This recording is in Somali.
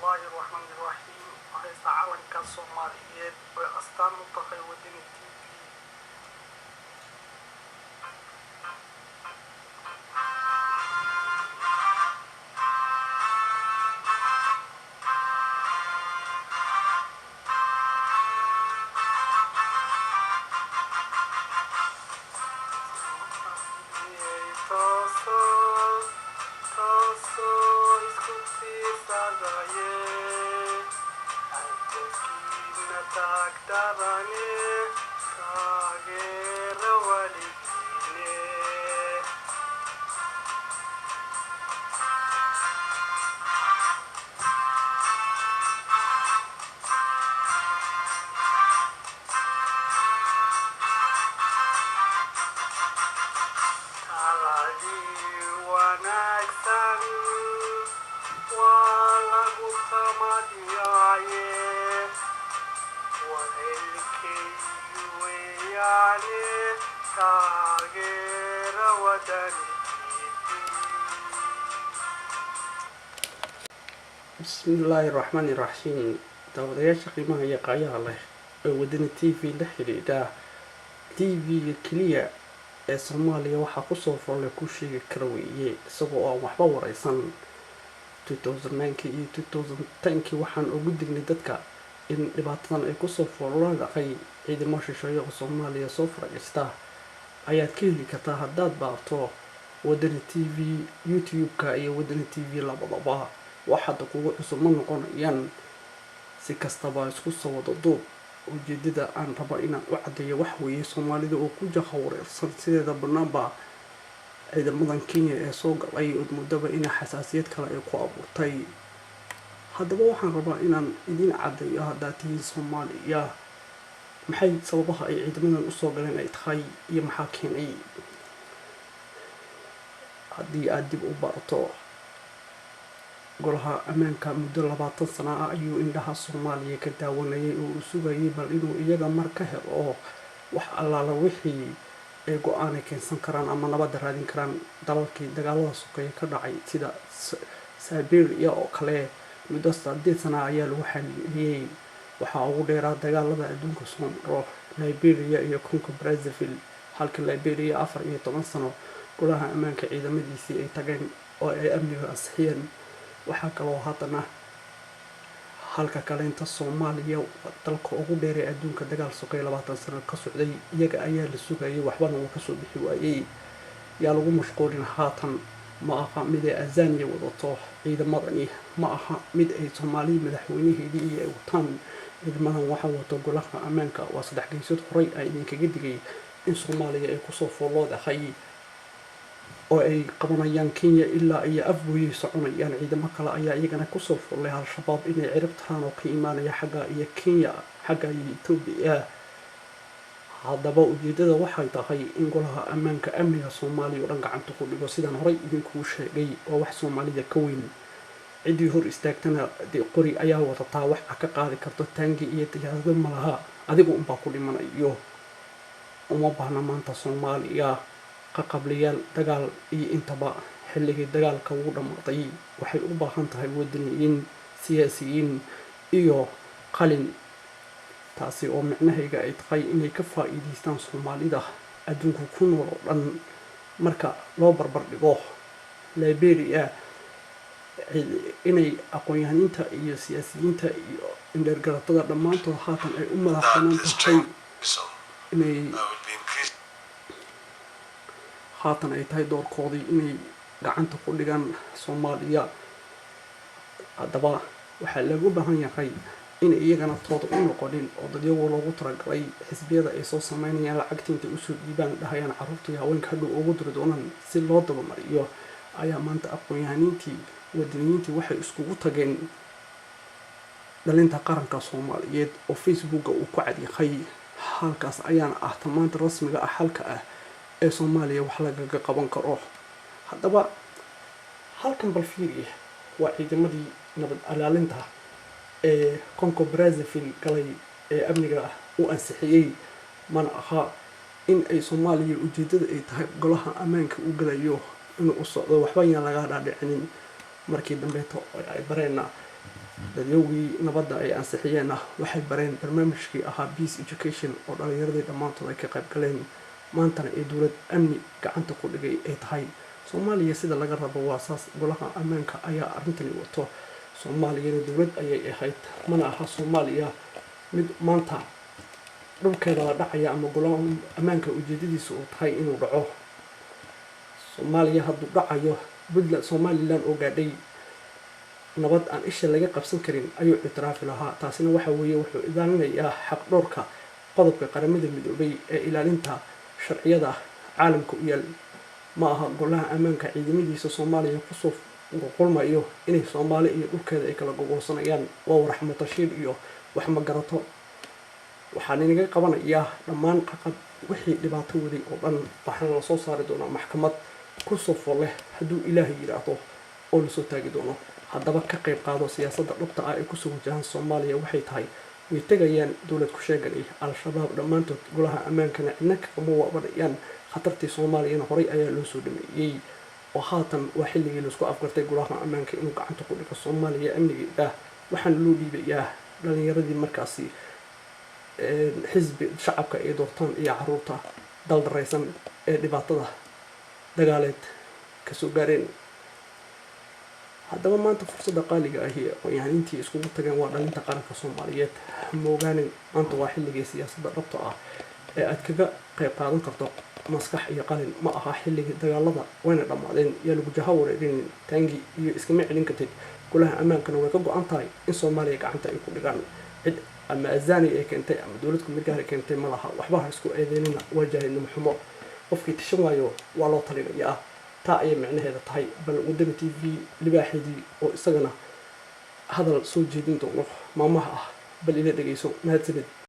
الله الرحمن الرحيم وحيث عالمك الصوماليين وأستان متقي ودين التيفي بسم الله الرحمن الرحيم داودyaasha qiimaha iyo qaayaha leh ee wadani TV la xiriira TV kaliya ee Soomaaliya waxa ku soo foolay ku sheegi kara weeye isagoo aan waxba waraysan 2009 iyo 2010 waxaan ugu dignay dadka in dhibaatadan ay ku soo foolaan dhaqay ciidamo shisheeye oo Soomaaliya soo faragista ayaad ka heli kartaa haddaad baarto wadani TV YouTube-ka iyo wadani TV labadaba waxaad kugu cusub ma noqonayaan si kastaba isku soo wada duub ujeedada aan rabo inaan u cadeeyo wax weeye Soomaalida oo ku jahawareersan sideeda banaanba ciidamadan Kenya ee soo galay muddo in xasaasiyad kale ay ku abuurtay haddaba waxaan rabaa inaan idin cadeeyo hadaatiin Soomaaliya maxay sababaha ay ciidamadan u soo galeen ay tahay iyo maxaa keenay haddii aad dib u barato golaha ammaanka muddo 20 sano ah ayuu indhaha Soomaaliya ka daawanayay oo sugayay bal inuu iyaga mar ka helo wax allaala wixii ay go'aan keensan karaan ama nabad raadin karaan dalalkii dagaalada sokeeye ka dhacay sida Siberia oo kale muddo 8 sano ayaa lagu xaliyay waxa ugu dheeraa dagaalada adduunka soo maro Liberia iyo Congo Brazzaville halka Liberia 14 sano golaha ammaanka ciidamadiisii ay tageen oo ay amniga asxiyeen waxa kale oo haddana halka kale inta Soomaaliya dalka ugu dheeray adduunka dagaal sokeeye 20 sano ka socday iyaga ayaa la sugayay waxbana uu ka soo bixi waayay yaa lagu mashquulin haatan ma aha mid ay Azania wadato ciidamadani ma aha mid ay Soomaaliya madaxweynaheedii iyo wataan ciidamadan waxa wato golaha ammaanka waa saddex geesood horay ay idinkaga digay in Soomaaliya ay ku soo fooloodahay oo ay qabanayaan Kenya ilaa iyo afwey soconayaan ciidamo kale ayaa iyagana ku soo foolay al-shabaab inay cirib taan oo ka imaanaya xagga iyo Kenya xagga Ethiopia haddaba ujeedada waxay tahay in golaha ammaanka amniga Soomaaliya oo dhan gacanta ku dhigo sidaan horay idinku sheegay oo wax Soomaalida ka weyn cidii hor istaagtana qori ayaa wadataa wax ka qaadi karto taangi iyo tijaabo malaha adigu un baa ku dhimanayo uma baahna maanta Soomaaliya qabliyaal dagaal iyo intaba xilligii dagaalka ugu dhamaaday waxay u baahan tahay wadaniyiin siyaasiyiin iyo qalin taasi oo macnaheedu ay tahay inay ka faa'iideystaan Soomaalida adduunka ku nool oo dhan marka loo barbar dhigo Liberia inay aqoon-yahaninta iyo siyaasiyiinta iyo indhergaratada dhammaantood haatan ay u madaxbanaan tahay inay haatan ay tahay doorkoodii inay gacanta ku dhigaan Soomaaliya haddaba waxaa lagu baahan yahay in iyagana tooda u noqonin oo dadyagu loogu talagalay xisbiyada ay soo sameynayaan lacagta intay u soo dhiibaan dhahayaan carruurtii haweenka hadhow ugu diri doonaan si loo dabamariyo ayaa maanta aqoon-yahaniintii wadaniyiintii waxay iskugu tageen dhalinta qaranka Soomaaliyeed oo Facebook uu ku cadyahay halkaas ayaana ah tamaanta rasmiga ah halka ah ee Soomaaliya wax laga qaban karo haddaba halkan bal fiiri waa ciidamadii nabad ilaalinta ee Congo Brazzaville galay ee amniga u ansixiyay mana aha in ay Soomaaliya ujeedada ay tahay golaha ammaanka u galayo inuu socdo waxba yaan laga dhaadhicin markii dambe ay bareena dadyowgii nabadda ay ansixiyeenna waxay bareen barnaamijkii ahaa peace education oo dhallinyaradii dhammaantood ay ka qayb galeen maantana ee dowlad amni gacanta ku dhigay ay tahay soomaaliya sida laga rabo waa saas golaha ammaanka ayaa arrintani wato soomaaliyana dowlad ayay ahayd mana aha soomaaliya mid maanta dhulkeeda la dhacaya ama golaha ammaanka ujeedadiisa uu tahay inuu dhaco soomaaliya hadduu dhacayo puntland somalilan oo gaadhay nabad aan isha laga qabsan karin ayuu ictiraafi lahaa taasina waxa weeye wuxuu ilaalinayaa xaq dhowrka qodobka qaramada midoobay ee ilaalinta sharciyada caalamka u yaal ma aha golaha ammaanka ciidamadiisa soomaaliya kusoo qulmayo inay soomaali iyo dhulkeeda ay kala gogoosanayaan waa waraxmo tashiir iyo wax ma garato waxaan inaga qabanayaa dhammaan qaqab wixii dhibaato waday oo dhan waxaana la soo saari doonaa maxkamad ku sofo leh hadduu ilaahay yidhaahdo oo lasoo taagi doono haddaba ka qayb qaado siyaasadda dhabta ah ay kusoo wajahaan soomaaliya waxay tahay way tegayaan dowlad ku sheeganay al-shabaab dhammaantood golaha ammaankana cidna kama waabanayaan khatartii soomaaliyana horay ayaa loo soo dhameeyey oo haatan waa xilligii laisku afgartay golaha ammaanka inuu gacanta ku dhigo soomaaliya amnigeeda waxaana loo dhiibayaa dhalinyaradii markaasi xisbi shacabka ay doortaan iyo caruurta daldaraysan ee dhibaatada dagaaleed kasoo gaareen haddaba maanta fursadda qaaliga ahi aqoon-yahanintii iskugu tageen waa dhalinta qaranka soomaaliyeed moogaanin maanta waa xilligii siyaasadda dhabta ah ee aad kaga qayb qaadan karto maskax iyo qalin ma aha xilligii dagaalada wayna dhammaadeen yaa lagu jaha wareerinin taangi iyo iskama celin kartid golaha ammaankana way ka go-an tahay in soomaaliya gacanta ay ku dhigaan cid ama azani ay keentay ama dowladku midgaar ay keentay ma laha waxba ha isku eedeynina waa jaahilnimo xumo qofkii tashan waayo waa loo talinayaa taa ayay micnaheeda tahay bal wadani t v libaaxeedii oo isagana hadal soo jeedin doono maamaha ah bal ila dhegeyso mahadsanid